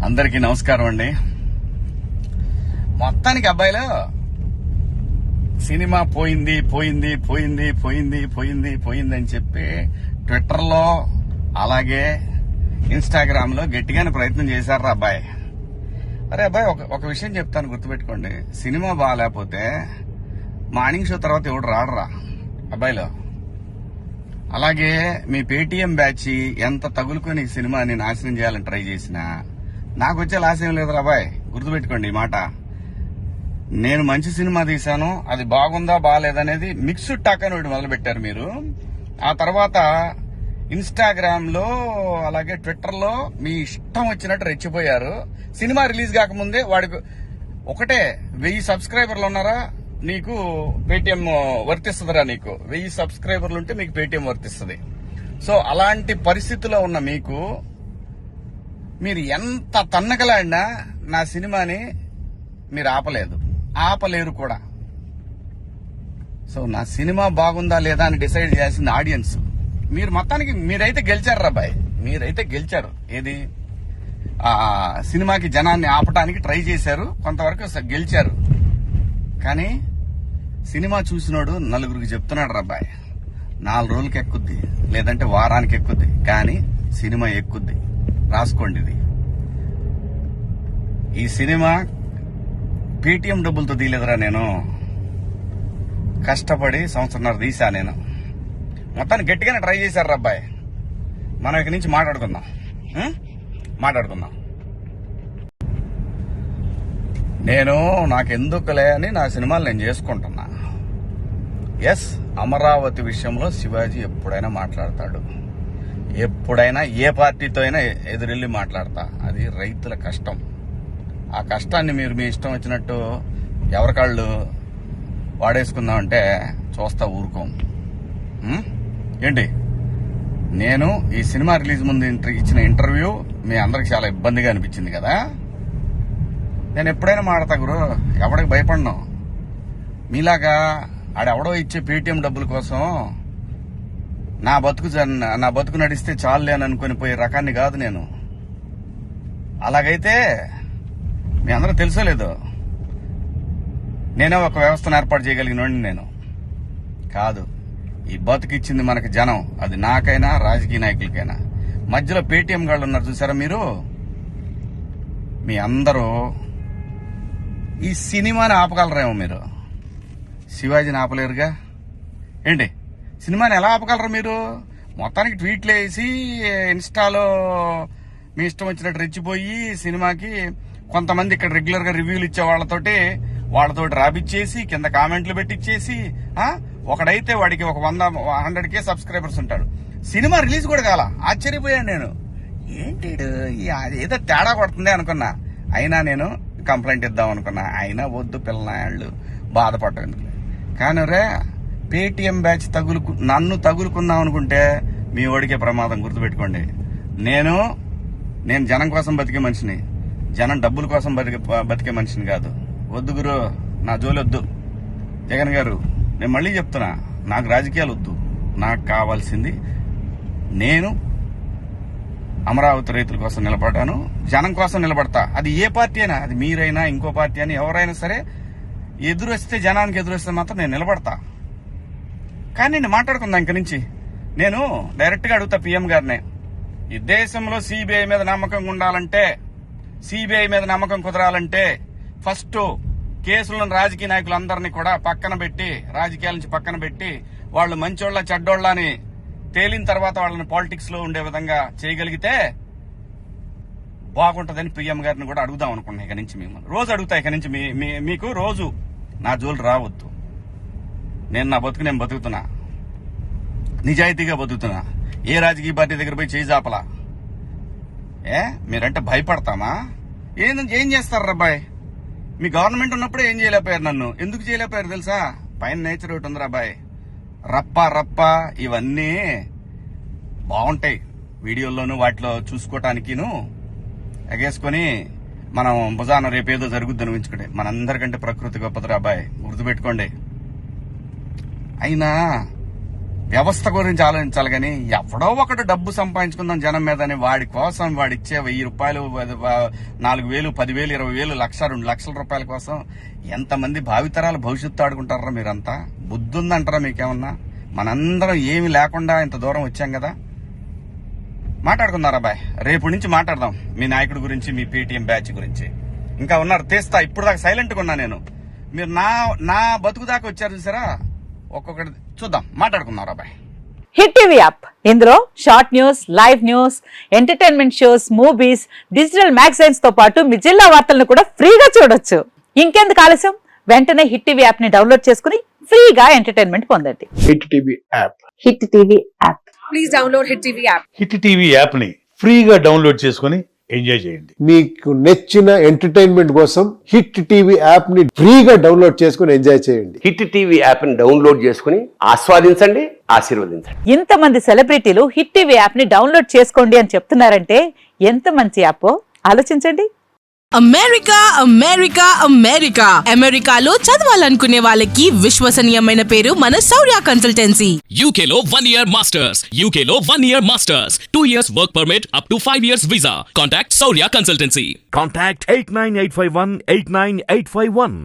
అందరికీ నమస్కారం అండి. మొత్తానికి అబ్బాయిలో సినిమా పోయింది పోయింది పోయింది పోయింది పోయింది పోయింది అని చెప్పి ట్విట్టర్లో అలాగే ఇన్స్టాగ్రామ్ లో గట్టిగానే ప్రయత్నం చేశారు అబ్బాయి. అరే అబ్బాయి, ఒక విషయం చెప్తాను, గుర్తుపెట్టుకోండి. సినిమా బాగాలేకపోతే మార్నింగ్ షో తర్వాత ఎవడు రాడరా అబ్బాయిలో. అలాగే మీ పేటీఎం బ్యాచ్ ఎంత తగులుకొని ఈ సినిమాని నాశనం చేయాలని ట్రై చేసినా నాకు వచ్చే లాస్ ఏం లేదు అబ్బాయి. గుర్తుపెట్టుకోండి ఈ మాట. నేను మంచి సినిమా తీశాను, అది బాగుందా బాగాలేదనేది మిక్స్డ్ టాక్ అని ఒకటి మొదలు పెట్టారు మీరు. ఆ తర్వాత ఇన్స్టాగ్రామ్ లో అలాగే ట్విట్టర్ లో మీ ఇష్టం వచ్చినట్టు రెచ్చిపోయారు. సినిమా రిలీజ్ కాకముందే వాడికి ఒకటే 1000 సబ్స్క్రైబర్లు ఉన్నారా నీకు పేటిఎం వర్తిస్తుందిరా, నీకు 1000 సబ్స్క్రైబర్లు ఉంటే మీకు పేటిఎం వర్తిస్తుంది. సో అలాంటి పరిస్థితిలో ఉన్న మీకు మీరు ఎంత తన్నగలాడినా నా సినిమాని మీరు ఆపలేరు కూడా. సో నా సినిమా బాగుందా లేదా అని డిసైడ్ చేయాల్సింది ఆడియన్స్. మీరు మొత్తానికి మీరైతే గెలిచారు రాబాయ్, మీరైతే గెలిచారు. ఏది సినిమాకి జనాన్ని ఆపడానికి ట్రై చేశారు, కొంతవరకు గెలిచారు. కానీ సినిమా చూసినోడు నలుగురికి చెప్తున్నాడు రాబాయ్, 4 రోజులకి ఎక్కుద్ది, లేదంటే వారానికి ఎక్కుద్ది, కానీ సినిమా ఎక్కుద్ది. రాసుకోండి ఇది. ఈ సినిమా పేటిఎం డబ్బులతో తీయలేదురా, నేను కష్టపడి 1.5 సంవత్సరం తీసా. నేను మొత్తాన్ని గట్టిగానే ట్రై చేశారు అబ్బాయి. మనం ఇక్కడి నుంచి మాట్లాడుకుందాం. నేను నాకెందుకులే అని నా సినిమాలు నేను చేసుకుంటున్నా. ఎస్, అమరావతి విషయంలో శివాజీ ఎప్పుడైనా మాట్లాడతాడు, ఎప్పుడైనా ఏ పార్టీతో అయినా ఎదురెళ్ళి మాట్లాడతా. అది రైతుల కష్టం. ఆ కష్టాన్ని మీరు మీ ఇష్టం వచ్చినట్టు ఎవరికాళ్ళు వాడేసుకుందామంటే చూస్తా ఊరుకోం. ఏంటి, నేను ఈ సినిమా రిలీజ్ ముందు ఇచ్చిన ఇంటర్వ్యూ మీ అందరికి చాలా ఇబ్బందిగా అనిపించింది కదా. నేను ఎప్పుడైనా మాడతా గురు, ఎవడికి భయపడను. మీలాగా ఆడెవడో ఇచ్చే పేటిఎం డబ్బుల కోసం నా బతుకు నడిస్తే చాలులే అని అనుకుని పోయే రకాన్ని కాదు నేను. అలాగైతే మీ అందరూ తెలుసో లేదో, నేనే ఒక వ్యవస్థను ఏర్పాటు చేయగలిగినోడిని నేను కాదు. ఈ బతుకిచ్చింది మనకి జనం, అది నాకైనా రాజకీయ నాయకులకైనా. మధ్యలో పేటీఎం గాళ్ళు ఉన్నారు చూసారా మీరు, మీ అందరూ ఈ సినిమాని ఆపగలరేమో, మీరు శివాజీని ఆపలేరుగా. ఏంటి, సినిమాని ఎలా ఆపగలరు మీరు? మొత్తానికి ట్వీట్లు వేసి ఇన్స్టాలో మీ ఇష్టం వచ్చినట్టు రెచ్చిపోయి సినిమాకి కొంతమంది ఇక్కడ రెగ్యులర్ గా రివ్యూలు ఇచ్చే వాళ్ళతోటి రాబిచ్చేసి కింద కామెంట్లు పెట్టిచ్చేసి, ఒకడైతే వాడికి ఒక 100K సబ్స్క్రైబర్స్ ఉంటాడు. సినిమా రిలీజ్ కూడా కాల. ఆశ్చర్యపోయాను నేను, ఏంటి ఏదో తేడా కొడుతుంది అనుకున్నా. అయినా నేను కంప్లైంట్ ఇద్దాం అనుకున్నా, అయినా వద్దు పిల్లనాళ్ళు బాధపడ్డాను. కానీ రే, పేటిఎం బ్యాచ్ నన్ను తగులుకుందాం అనుకుంటే మీ ఓడికే ప్రమాదం. గుర్తుపెట్టుకోండి, నేను జనం కోసం బతికే మనిషిని, జనం డబ్బుల కోసం బతికే మనిషిని కాదు. వద్దు గురు, నా జోలి వద్దు. జగన్ గారు, నేను మళ్ళీ చెప్తున్నా, నాకు రాజకీయాలు వద్దు. నాకు కావాల్సింది, నేను అమరావతి రైతుల కోసం నిలబడ్డాను, జనం కోసం నిలబడతా. అది ఏ పార్టీ అయినా, అది మీరైనా ఇంకో పార్టీ అయినా ఎవరైనా సరే, ఎదురొస్తే జనానికి ఎదురొస్తే మాత్రం నేను నిలబడతా. కానీ నేను మాట్లాడుకుందా ఇంక నుంచి. నేను డైరెక్ట్ గా అడుగుతా పీఎం గారినే, ఈ దేశంలో సిబిఐ మీద నమ్మకం ఉండాలంటే, సిబిఐ మీద నమ్మకం కుదరాలంటే ఫస్ట్ కేసులను రాజకీయ నాయకులందరినీ కూడా పక్కన పెట్టి, రాజకీయాల నుంచి పక్కన పెట్టి, వాళ్ళు మంచోళ్ళ చెడ్డోళ్ళ అని తేలిన తర్వాత వాళ్ళని పాలిటిక్స్ లో ఉండే విధంగా చేయగలిగితే బాగుంటుందని పీఎం గారిని కూడా అడుగుదాం అనుకున్నా. ఇక నుంచి మిమ్మల్ని రోజు అడుగుతా. ఇక నుంచి మీకు రోజు నా జోలు రావద్దు. నేను నా బతుకు నేను బతుకుతున్నా, నిజాయితీగా బతుకుతున్నా. ఏ రాజకీయ పార్టీ దగ్గర పోయి చేయి జాపలా. మీరంటే భయపడతామా? ఏం చేస్తారు అబ్బాయి? మీ గవర్నమెంట్ ఉన్నప్పుడే ఏం చేయలేకపోయారు. నన్ను ఎందుకు చేయలేకపోయారు తెలుసా? పైన నేచర్ ఒకటి ఉందిరా అబ్బాయి. రప్ప ఇవన్నీ బాగుంటాయి వీడియోల్లోనూ వాటిలో చూసుకోవటానికిను ఎగేసుకొని మనం భుజాన రేపేదో జరుగుద్దని ఊహించుకుంటే. మనందరికంటే ప్రకృతి గొప్పదిరా అబ్బాయి, గుర్తుపెట్టుకోండి. అయినా వ్యవస్థ గురించి ఆలోచించాలి కానీ ఎవడో ఒకడు డబ్బు సంపాదించుకుందాం జనం మీదని వాడి కోసం వాడిచ్చే 1000 రూపాయలు 4000 10,000 20,000 లక్ష 2 లక్షల రూపాయల కోసం ఎంతమంది భావితరాల భవిష్యత్తు ఆడుకుంటారా మీరంతా? బుద్ధి ఉందంటారా మీకేమన్నా? మనందరం ఏమి లేకుండా ఇంత దూరం వచ్చాం కదా. మాట్లాడుకుందారా బాయ్, రేపు నుంచి మాట్లాడదాం మీ నాయకుడి గురించి, మీ పేటీఎం బ్యాచ్ గురించి. ఇంకా ఉన్నారు తీస్తా, ఇప్పుడు దాకా సైలెంట్గా ఉన్నా నేను. మీరు నా బతుకు దాకా వచ్చారు చూసారా, ఒక్కొక్కటి చూద్దాం, మాట్లాడుకుందాం రా బాయ్. హిట్ టీవీ యాప్, ఇందులో short news, live news, entertainment shows, movies, digital magazines తో పాటు మీ జిల్లా వార్తలను కూడా ఫ్రీగా చూడొచ్చు. ఇంకెందుకు ఆలస్యం, వెంటనే హిట్ టీవీ యాప్ ని డౌన్లోడ్ చేసుకుని ఫ్రీగా ఎంటర్టైన్మెంట్ పొందండి. Hit TV app. Hit TV app. Please download hit TV app. Hit TV app ని ఫ్రీగా డౌన్లోడ్ చేసుకుని ఎంజాయ్ చేయండి. మీకు నచ్చిన ఎంటర్టైన్మెంట్ కోసం హిట్ టీవీ యాప్ ని ఫ్రీగా డౌన్లోడ్ చేసుకుని ఎంజాయ్ చేయండి. హిట్ టీవీ యాప్ ని డౌన్లోడ్ చేసుకుని ఆస్వాదించండి, ఆశీర్వదించండి. ఇంతమంది సెలబ్రిటీలు హిట్ టీవీ యాప్ ని డౌన్లోడ్ చేసుకోండి అని చెప్తున్నారంటే ఎంత మంచి యాప్ ఆలోచించండి. అమెరికా అమెరికా అమెరికా అమెరికాలో చదవాలనుకునే వాళ్ళకి విశ్వసనీయమైన పేరు మన శౌర్య కన్సల్టెన్సీ. UK లో 1 year masters. UK లో 1 year masters. 2 years work permit up to 5 years visa. Contact Saurya Consultancy. Contact 89851 89851.